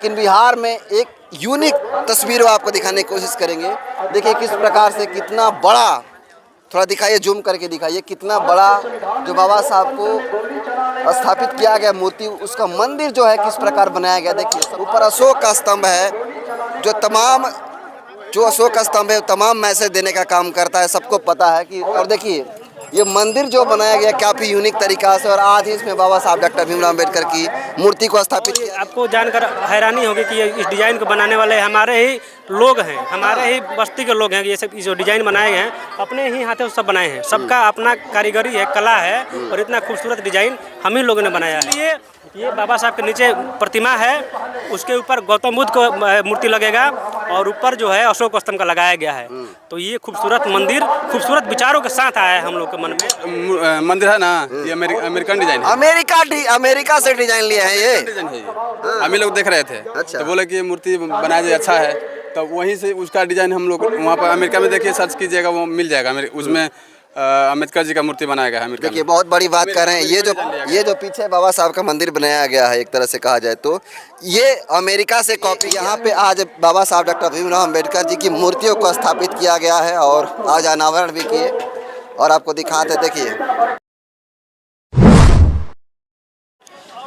लेकिन बिहार में एक यूनिक तस्वीरों आपको दिखाने की कोशिश करेंगे। देखिए किस प्रकार से कितना बड़ा, थोड़ा दिखाइए, जूम करके दिखाइए, कितना बड़ा जो बाबा साहब को स्थापित किया गया मूर्ति, उसका मंदिर जो है किस प्रकार बनाया गया। देखिए ऊपर अशोक का स्तंभ है, जो अशोक का स्तंभ है तमाम मैसेज देने का काम करता है, सबको पता है कि। और देखिए ये मंदिर जो बनाया गया काफ़ी यूनिक तरीका से, और आज ही इसमें बाबा साहब डॉक्टर भीमराव अम्बेडकर की मूर्ति को स्थापित किया। आपको जानकर हैरानी होगी कि इस डिज़ाइन को बनाने वाले हमारे ही लोग हैं, हमारे ही बस्ती के लोग हैं। ये सब जो डिज़ाइन बनाए हैं अपने ही हाथों से सब बनाए हैं, सबका अपना कारीगरी है, कला है, और इतना खूबसूरत डिज़ाइन हम ही लोगों ने बनाया है। ये बाबा साहब के नीचे प्रतिमा है, उसके ऊपर गौतम बुद्ध को मूर्ति लगेगा, और ऊपर जो है अशोक स्तंभ का लगाया गया है। तो ये खूबसूरत मंदिर खूबसूरत विचारों के साथ आया है हम लोग के मन में। मंदिर है ना, ये अमेरिकन डिजाइन है। अमेरिका से डिजाइन लिए हैं ये। डिजाइन है ये, हम ही लोग देख रहे थे। अच्छा। तो बोले कि ये मूर्ति बनाया जाए, अच्छा है, तो वहीं से उसका डिजाइन हम लोग वहाँ पर अमेरिका में देखिए, सर्च कीजिएगा, वो मिल जाएगा। उसमें अम्बेडकर जी का मूर्ति बनाया गया है। देखिए बहुत बड़ी बात कर रहे हैं, ये जो पीछे बाबा साहब का मंदिर बनाया गया है, एक तरह से कहा जाए तो ये अमेरिका से कॉपी। यहाँ पे आज बाबा साहब डॉक्टर भीमराव अम्बेडकर जी की मूर्तियों को स्थापित किया गया है, और आज अनावरण भी किए, और आपको दिखाते। देखिए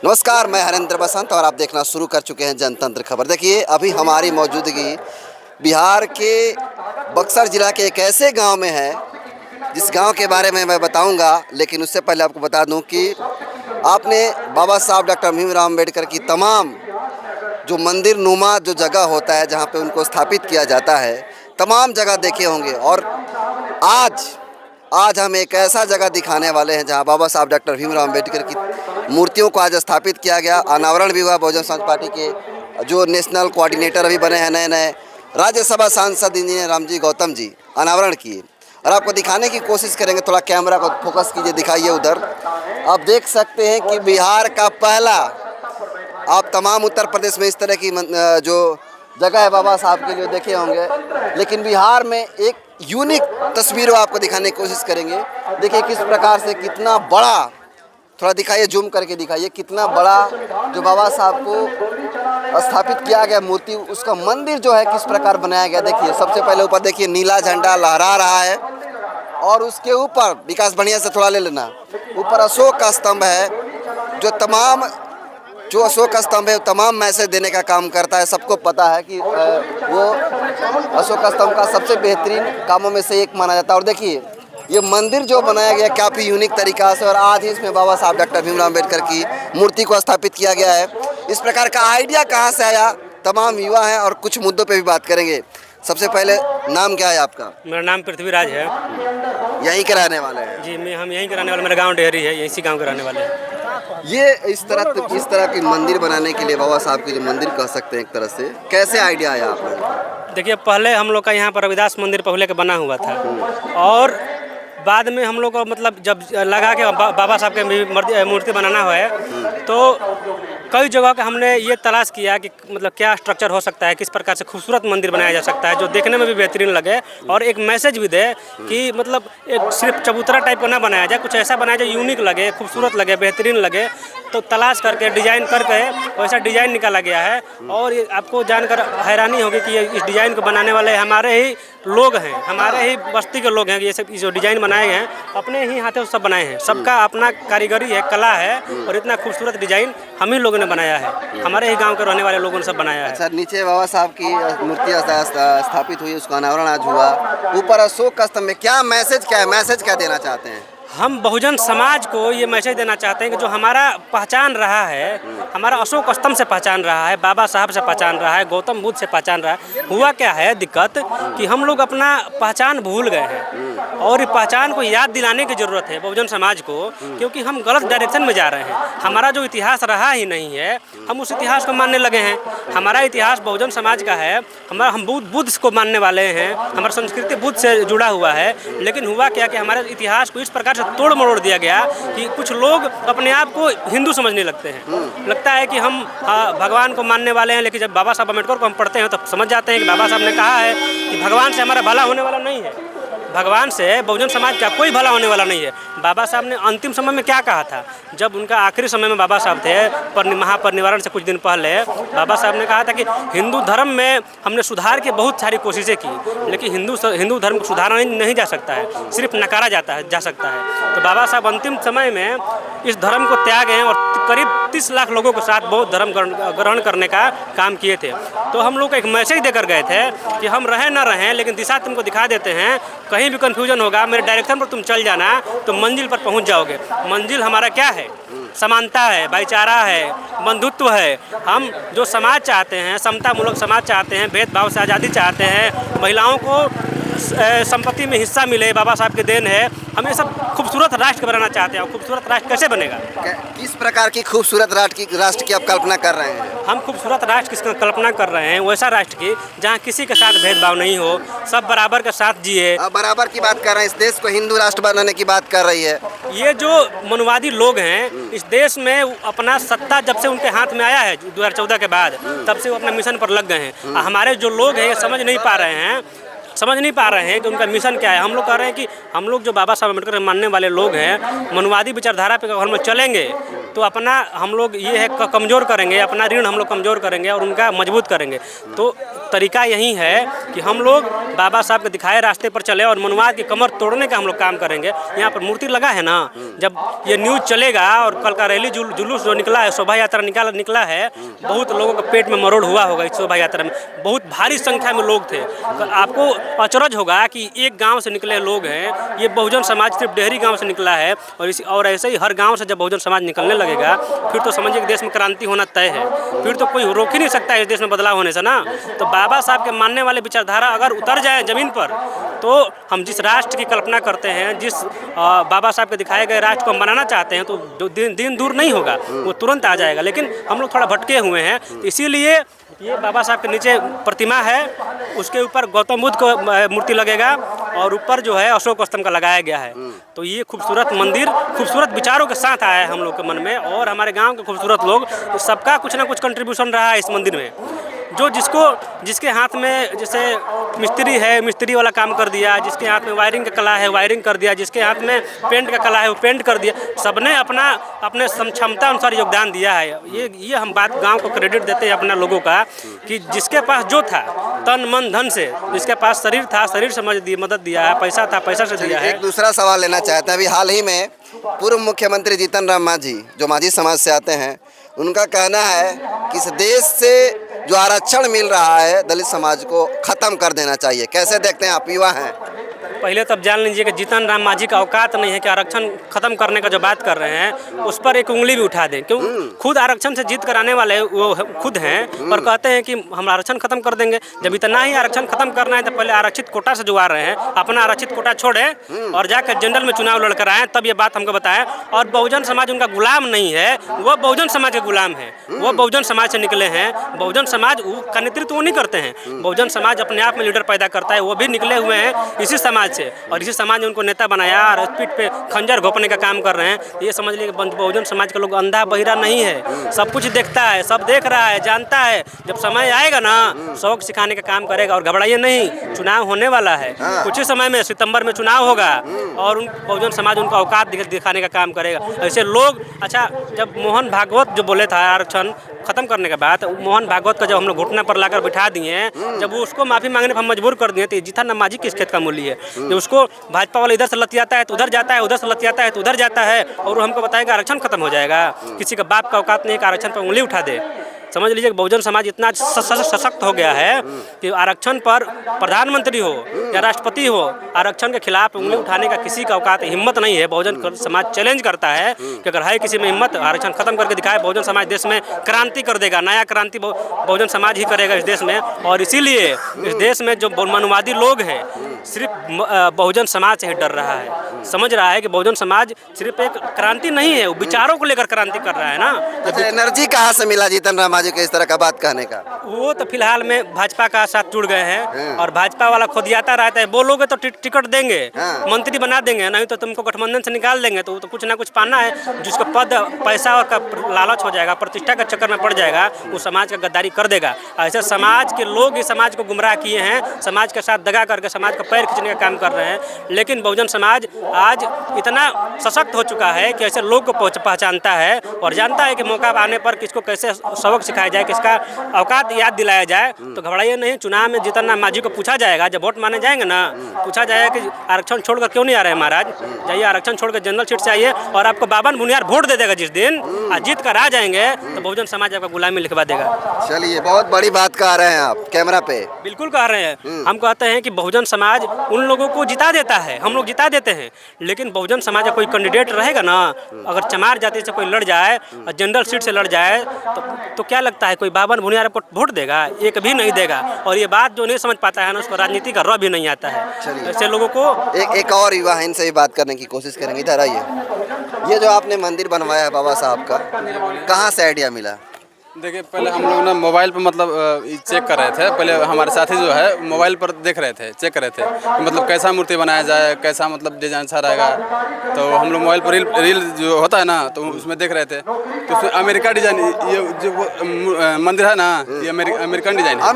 नमस्कार, मैं हरेंद्र बसंत, और आप देखना शुरू कर चुके हैं जनतंत्र खबर। देखिए अभी हमारी मौजूदगी बिहार के बक्सर जिला के एक ऐसे गांव में है, जिस गांव के बारे में मैं बताऊंगा, लेकिन उससे पहले आपको बता दूं कि आपने बाबा साहब डॉक्टर भीमराव अम्बेडकर की तमाम जो मंदिर नुमा जो जगह होता है जहां पे उनको स्थापित किया जाता है, तमाम जगह देखे होंगे। और आज हम एक ऐसा जगह दिखाने वाले हैं जहां बाबा साहब डॉक्टर भीमराव अम्बेडकर की मूर्तियों को आज स्थापित किया गया। अनावरण भी हुआ। बहुजन समाज पार्टी के जो नेशनल कोऑर्डिनेटर अभी बने हैं नए, राज्यसभा सांसद इंजीनियर रामजी गौतम जी अनावरण किए, और आपको दिखाने की कोशिश करेंगे। थोड़ा कैमरा को फोकस कीजिए, दिखाइए उधर। आप देख सकते हैं कि बिहार का पहला, आप तमाम उत्तर प्रदेश में इस तरह की जो जगह है बाबा साहब के लिए देखे होंगे, लेकिन बिहार में एक यूनिक तस्वीरों आपको दिखाने की कोशिश करेंगे। देखिए किस प्रकार से कितना बड़ा, थोड़ा दिखाइए, जूम करके दिखाइए, कितना बड़ा जो बाबा साहब को स्थापित किया गया मूर्ति, उसका मंदिर जो है किस प्रकार बनाया गया। देखिए सबसे पहले ऊपर देखिए नीला झंडा लहरा रहा है, और उसके ऊपर विकास बढ़िया से थोड़ा ले लेना, ऊपर अशोक का स्तंभ है, जो अशोक का स्तंभ है तमाम मैसेज देने का काम करता है, सबको पता है कि वो अशोक का स्तंभ का सबसे बेहतरीन कामों में से एक माना जाता है। और देखिए ये मंदिर जो बनाया गया काफ़ी यूनिक तरीका से, और आज ही इसमें बाबा साहब डॉक्टर भीमराव अम्बेडकर की मूर्ति को स्थापित किया गया है। इस प्रकार का आइडिया कहाँ से आया, तमाम युवा हैं, और कुछ मुद्दों पे भी बात करेंगे। सबसे पहले नाम क्या है आपका? मेरा नाम पृथ्वीराज है। यहीं के रहने वाले हैं? जी, हम यहीं के रहने वाले, मेरा गांव डेहरी है, इसी गांव के रहने वाले हैं। ये इस तरह की मंदिर बनाने के लिए, बाबा साहब की जो मंदिर कह सकते हैं एक तरह से, कैसे आइडिया आया आप लोगों? देखिए पहले हम लोग का यहाँ पर रविदास मंदिर पहले का बना हुआ था, और बाद में हम लोग को मतलब जब लगा कि बाबा साहब के मूर्ति बनाना है, तो कई जगह का हमने ये तलाश किया कि मतलब क्या स्ट्रक्चर हो सकता है, किस प्रकार से खूबसूरत मंदिर बनाया जा सकता है जो देखने में भी बेहतरीन लगे और एक मैसेज भी दे कि मतलब एक सिर्फ चबूतरा टाइप का ना बनाया जाए, कुछ ऐसा बनाया जाए यूनिक लगे, खूबसूरत लगे, बेहतरीन लगे। तो तलाश करके डिज़ाइन करके वैसा डिज़ाइन निकाला गया है। और ये आपको जानकर हैरानी होगी कि इस डिज़ाइन को बनाने वाले हमारे ही लोग हैं, हमारे ही बस्ती के लोग हैं। ये सब जो डिज़ाइन बनाए हैं अपने ही हाथों से सब बनाए हैं, सबका अपना कारीगरी है, कला है, और इतना खूबसूरत डिज़ाइन हम ही लोगों ने बनाया है, हमारे ही गांव के रहने वाले लोगों ने सब बनाया है। अच्छा, नीचे बाबा साहब की मूर्ति स्थापित हुई, उसका अनावरण आज हुआ, ऊपर अशोक का स्तंभ में क्या मैसेज क्या देना चाहते हैं? हम बहुजन समाज को ये मैसेज देना चाहते हैं कि जो हमारा पहचान रहा है, हमारा अशोक स्तंभ से पहचान रहा है, बाबा साहब से पहचान रहा है, गौतम बुद्ध से पहचान रहा है। हुआ क्या है दिक्कत कि हम लोग अपना पहचान भूल गए हैं, और ये पहचान को याद दिलाने की ज़रूरत है बहुजन समाज को, क्योंकि हम गलत डायरेक्शन में जा रहे हैं। हमारा जो इतिहास रहा ही नहीं है, हम उस इतिहास को मानने लगे हैं। हमारा इतिहास बहुजन समाज का है, हम बुद्ध को मानने वाले हैं, हमारी संस्कृति बुद्ध से जुड़ा हुआ है। लेकिन हुआ क्या कि हमारे इतिहास को इस प्रकार से तोड़ मरोड़ दिया गया कि कुछ लोग अपने आप को हिंदू समझने लगते हैं। लगता है कि हम भगवान को मानने वाले हैं, लेकिन जब बाबा साहब अम्बेडकर को हम पढ़ते हैं तो समझ जाते हैं कि बाबा साहब ने कहा है कि भगवान से हमारा भला होने वाला नहीं है, भगवान से बहुजन समाज का कोई भला होने वाला नहीं है। बाबा साहब ने अंतिम समय में क्या कहा था, जब उनका आखिरी समय में बाबा साहब थे महापरिनिर्वाण से कुछ दिन पहले, बाबा साहब ने कहा था कि हिंदू धर्म में हमने सुधार की बहुत सारी कोशिशें की, लेकिन हिंदू धर्म को सुधारा नहीं जा सकता है, सिर्फ नकारा जा सकता है। तो बाबा साहब अंतिम समय में इस धर्म को त्यागे और करीब 30 लाख लोगों के साथ बौद्ध धर्म ग्रहण करने का काम किए थे। तो हम लोग को एक मैसेज देकर गए थे कि हम रहें ना रहें, लेकिन दिशा तुमको दिखा देते हैं, कहीं भी कन्फ्यूजन होगा मेरे डायरेक्शन पर तुम चल जाना तो मंजिल पर पहुंच जाओगे। मंजिल हमारा क्या है? समानता है, भाईचारा है, बंधुत्व है। हम जो समाज चाहते हैं, समतामूलक समाज चाहते हैं, भेदभाव से आज़ादी चाहते हैं, महिलाओं को संपत्ति में हिस्सा मिले, बाबा साहब के देन है। हम ये सब खूबसूरत राष्ट्र बनाना चाहते हैं। और खूबसूरत राष्ट्र कैसे बनेगा? किस प्रकार की खूबसूरत राष्ट्र की आप कल्पना कर रहे हैं? हम खूबसूरत राष्ट्र की कल्पना कर रहे हैं, वैसा राष्ट्र की जहाँ किसी के साथ भेदभाव नहीं हो, सब बराबर के साथ जिए। आप बराबर की बात कर रहे हैं, इस देश को हिंदू राष्ट्र बनाने की बात कर रही है। ये जो मनुवादी लोग हैं इस देश में, अपना सत्ता जब से उनके हाथ में आया है 2014 के बाद, तब से वो अपने मिशन पर लग गए हैं। हमारे जो लोग हैं ये समझ नहीं पा रहे हैं कि उनका मिशन क्या है। हम लोग कह रहे हैं कि हम लोग जो बाबा साहब अम्बेडकर मानने वाले लोग हैं, मनुवादी विचारधारा पे अगर हम लोग चलेंगे तो अपना हम लोग ये है कमज़ोर करेंगे, अपना ऋण हम लोग कमज़ोर करेंगे और उनका मजबूत करेंगे। तो तरीका यही है कि हम लोग बाबा साहब के दिखाए रास्ते पर चले और मनुवाद की कमर तोड़ने का हम लोग काम करेंगे। यहाँ पर मूर्ति लगा है ना, जब ये न्यूज़ चलेगा और कल का रैली जुलूस जो निकला है, शोभा यात्रा निकला है, बहुत लोगों का पेट में मरोड़ हुआ होगा इस शोभा यात्रा में। बहुत भारी संख्या में लोग थे। आपको अचरज होगा कि एक गांव से निकले लोग हैं। ये बहुजन समाज सिर्फ डेहरी गांव से निकला है और ऐसे ही हर गांव से जब बहुजन समाज निकलने लगेगा फिर तो समझिए कि देश में क्रांति होना तय है। फिर तो कोई रोक ही नहीं सकता है इस देश में बदलाव होने से ना। तो बाबा साहब के मानने वाले विचारधारा अगर उतर जाए ज़मीन पर, तो हम जिस राष्ट्र की कल्पना करते हैं, जिस बाबा साहब के दिखाए गए राष्ट्र को हम बनाना चाहते हैं, तो जो दिन दूर नहीं होगा, वो तुरंत आ जाएगा। लेकिन हम लोग थोड़ा भटके हुए हैं, इसीलिए ये बाबा साहब के नीचे प्रतिमा है, उसके ऊपर गौतम बुद्ध को मूर्ति लगेगा और ऊपर जो है अशोक स्तंभ का लगाया गया है। तो ये खूबसूरत मंदिर खूबसूरत विचारों के साथ आया है हम लोग के मन में, और हमारे गांव के खूबसूरत लोग, सबका कुछ ना कुछ कंट्रीब्यूशन रहा है इस मंदिर में। जो जिसके हाथ में जैसे मिस्त्री है, मिस्त्री वाला काम कर दिया, जिसके हाथ में वायरिंग का कला है वायरिंग कर दिया, जिसके हाथ में पेंट का कला है वो पेंट कर दिया। सबने अपने क्षमता अनुसार योगदान दिया है। ये हम बात गांव को क्रेडिट देते हैं अपना लोगों का, कि जिसके पास जो था तन मन धन से, जिसके पास शरीर था शरीर से मदद दिया है, पैसा था पैसा से दिया है। एक दूसरा सवाल लेना चाहते हैं। अभी हाल ही में पूर्व मुख्यमंत्री जीतन राम मांझी, जो मांझी समाज से आते हैं, उनका कहना है कि इस देश से जो आरक्षण मिल रहा है दलित समाज को खत्म कर देना चाहिए। कैसे देखते हैं आप? युवा हैं। पहले तब जान लीजिए कि जीतन राम मांझी का औकात नहीं है कि आरक्षण खत्म करने का जो बात कर रहे हैं उस पर एक उंगली भी उठा दें। क्यों? खुद आरक्षण से जीत कर आने वाले वो खुद हैं और कहते हैं कि हम आरक्षण खत्म कर देंगे। जब इतना ही आरक्षण खत्म करना है तो पहले आरक्षित कोटा से जुआ रहे हैं, अपना आरक्षित कोटा छोड़ें और जाकर जनरल में चुनाव लड़कर आए, तब ये बात हमको बताएं। और बहुजन समाज उनका गुलाम नहीं है, वो बहुजन समाज के गुलाम है। वो बहुजन समाज से निकले हैं। बहुजन समाज का नेतृत्व वो नहीं करते हैं। बहुजन समाज अपने आप में लीडर पैदा करता है। वो भी निकले हुए हैं इसी समाज से, और इसी समाज ने उनको नेता बनाया और पीठ पे खंजर घोंपने का काम कर रहे हैं। ये समझ लीजिए कि बहुजन समाज के लोग अंधा बहिरा नहीं है, सब कुछ देखता है, सब देख रहा है, जानता है। जब समय आएगा ना, शौक सिखाने का काम करेगा। और घबराइए नहीं, चुनाव होने वाला है। कुछ ही समय में सितंबर में चुनाव होगा और बहुजन समाज उनका औकात दिखाने का काम करेगा। ऐसे लोग, अच्छा, जब मोहन भागवत जो बोले था आरक्षण खत्म करने के बाद, मोहन भागवत का जब हम लोग घुटने पर लाकर बिठा दिए, जब वो उसको माफ़ी मांगने पर हम मजबूर कर दिए, तो जीतन राम मांझी किस खेत का मूल्य है? जब उसको भाजपा वाला इधर से लतियाता है तो उधर जाता है, उधर से लतियाता है तो उधर जाता है, और वो हमको बताएगा आरक्षण खत्म हो जाएगा। किसी का बाप का औकात नहीं कि आरक्षण पर उंगली उठा दे। समझ लीजिए कि बहुजन समाज इतना सशक्त हो गया है कि आरक्षण पर प्रधानमंत्री हो या राष्ट्रपति हो, आरक्षण के खिलाफ उंगली उठाने का किसी का औकात हिम्मत नहीं है। बहुजन समाज चैलेंज करता है कि अगर है किसी में हिम्मत, आरक्षण खत्म करके दिखाए, बहुजन समाज देश में क्रांति कर देगा। नया क्रांति बहुजन समाज ही करेगा इस देश में। और इसीलिए इस देश में जो मनुवादी लोग हैं सिर्फ बहुजन समाज से ही डर रहा है। समझ रहा है कि बहुजन समाज सिर्फ एक क्रांति नहीं है, वो विचारों को लेकर क्रांति कर रहा है ना। अच्छा, एनर्जी कहाँ से मिला जीतन राम मांझी को इस तरह का बात कहने का? वो तो फिलहाल में भाजपा का साथ जुड़ गए हैं और भाजपा वाला खुदियाता रहता है, बोलोगे तो टिकट देंगे, मंत्री बना देंगे, नहीं तो तुमको गठबंधन से निकाल देंगे। तो कुछ ना कुछ पाना है, जिसको पद पैसा और का लालच हो जाएगा, प्रतिष्ठा के चक्कर में पड़ जाएगा, वो समाज का गद्दारी कर देगा। ऐसे समाज के लोग इस समाज को गुमराह किए हैं, समाज के साथ दगा करके समाज का पैर खींचने का काम कर रहे हैं। लेकिन बहुजन समाज आज इतना सशक्त हो चुका है कि ऐसे लोग को पहचानता है और जानता है कि मौका आने पर किसको कैसे सबक सिखाया जाए, किसका औकात याद दिलाया जाए। तो घबराइए नहीं, चुनाव में जीतन राम मांझी को पूछा जाएगा, जब वोट माने जाएंगे ना, पूछा जाएगा कि आरक्षण छोड़कर क्यों नहीं आ रहे हैं महाराज, जाइए आरक्षण छोड़कर जनरल सीट से आइए और आपको बावन भुनियार वोट दे देगा। जिस दिन जीत कर आ जाएंगे तो बहुजन समाज आपका गुलामी लिखवा देगा। चलिए, बहुत बड़ी बात कह रहे हैं आप कैमरा पे। बिल्कुल कह रहे हैं, हम कहते हैं कि बहुजन समाज उन लोगों को जिता देता है, हम लोग जिता देते हैं। लेकिन बहुजन समाज का कोई कैंडिडेट रहेगा ना, अगर चमार जाति से कोई लड़ जाए और जनरल सीट से लड़ जाए तो क्या लगता है कोई बावन भुनियार आपको वोट देगा? एक भी नहीं देगा। और ये बात जो नहीं समझ पाता है ना, उसको राजनीति का रौ भी नहीं आता है। ऐसे लोगों को एक और युवा है, इनसे भी बात करने की कोशिश करेंगे। इधर आइए। ये जो आपने मंदिर बनवाया है बाबा साहब का, कहाँ से आइडिया मिला? देखिए, पहले हम लोग ना मोबाइल पर मतलब चेक कर रहे थे। पहले हमारे साथी जो है मोबाइल पर देख रहे थे, चेक कर रहे थे कि मतलब कैसा मूर्ति बनाया जाए, कैसा मतलब डिजाइन अच्छा रहेगा। तो हम लोग मोबाइल पर रील जो होता है ना, तो उसमें देख रहे थे। तो उसमें अमेरिका डिजाइन, ये जो मंदिर है ना, ये अमेरिकन डिजाइन है।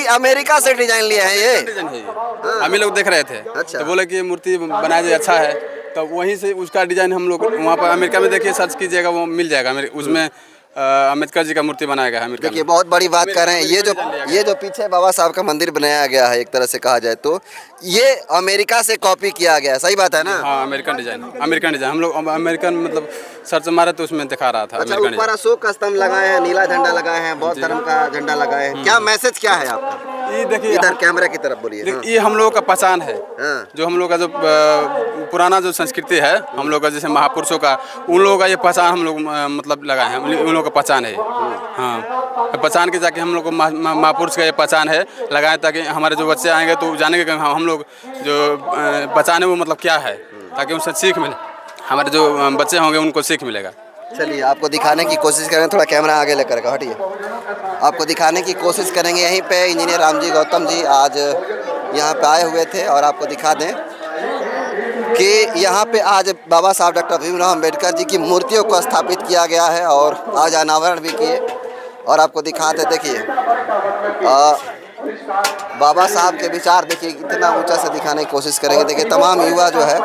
अमेरिका से डिजाइन लिया है ये डिजाइन है ये। हम ही लोग देख रहे थे। अच्छा। तो बोले कि ये मूर्ति बनाया जाए, अच्छा है। तो वहीं से उसका डिजाइन हम लोग वहाँ पर अमेरिका में देखिए, सर्च कीजिएगा, वो मिल जाएगा। उसमें अम्बेडकर जी का मूर्ति बनाया गया है अमेरिका में। देखिए, बहुत बड़ी बात कर रहे हैं। ये जो पीछे बाबा साहब का मंदिर बनाया गया है, एक तरह से कहा जाए तो ये अमेरिका से कॉपी किया गया है, सही बात है ना? हाँ, अमेरिकन डिजाइन। हम लोग अमेरिकन मतलब सर्च मारे तो उसमें दिखा रहा था। अच्छा, ऊपर अशोक का स्तंभ लगाए हैं, नीला झंडा लगाए हैं, बौद्ध धर्म का झंडा लगाए हैं। क्या मैसेज क्या है आपका? ये देखिए, इधर कैमरा की तरफ बोलिए। ये हम लोगों का पहचान है। जो हम लोग का जो पुराना जो संस्कृति है, हम लोग का जैसे महापुरुषों का, उन लोगों का ये पहचान हम लोग मतलब लगाए हैं, उन लोगों का पहचान है। हाँ, पहचान के जाके हम लोग को महापुरुष का ये पहचान है लगाए, ताकि हमारे जो बच्चे आएंगे तो जानेंगे कि हम लोग जो पहचान है वो मतलब क्या है, ताकि उनसे सीख मिले। हमारे जो बच्चे होंगे उनको सीख मिलेगा। चलिए, आपको दिखाने की कोशिश करेंगे, थोड़ा कैमरा आगे लेकर के हटिए। आपको दिखाने की कोशिश करेंगे। यहीं पे इंजीनियर रामजी गौतम जी आज यहाँ पे आए हुए थे और आपको दिखा दें कि यहाँ पे आज बाबा साहब डॉक्टर भीमराव अम्बेडकर जी की मूर्तियों को स्थापित किया गया है और आज अनावरण भी किए। और आपको दिखाते, देखिए बाबा साहब के विचार देखिए, इतना ऊंचा से दिखाने की कोशिश करेंगे। देखिए, तमाम युवा जो है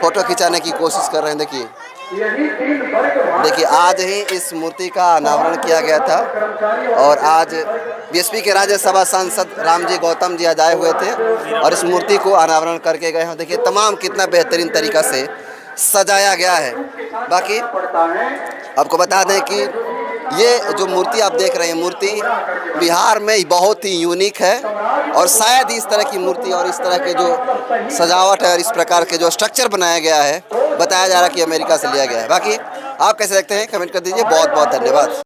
फोटो खिंचाने की कोशिश कर रहे हैं। देखिए आज ही इस मूर्ति का अनावरण किया गया था और आज बीएसपी के राज्यसभा सांसद रामजी गौतम जी आज आए हुए थे और इस मूर्ति को अनावरण करके गए हैं। देखिए तमाम कितना बेहतरीन तरीक़ा से सजाया गया है। बाकी आपको बता दें कि ये जो मूर्ति आप देख रहे हैं, मूर्ति बिहार में बहुत ही यूनिक है और शायद इस तरह की मूर्ति और इस तरह के जो सजावट है और इस प्रकार के जो स्ट्रक्चर बनाया गया है, बताया जा रहा है कि अमेरिका से लिया गया है। बाकी आप कैसे देखते हैं, कमेंट कर दीजिए। बहुत बहुत धन्यवाद।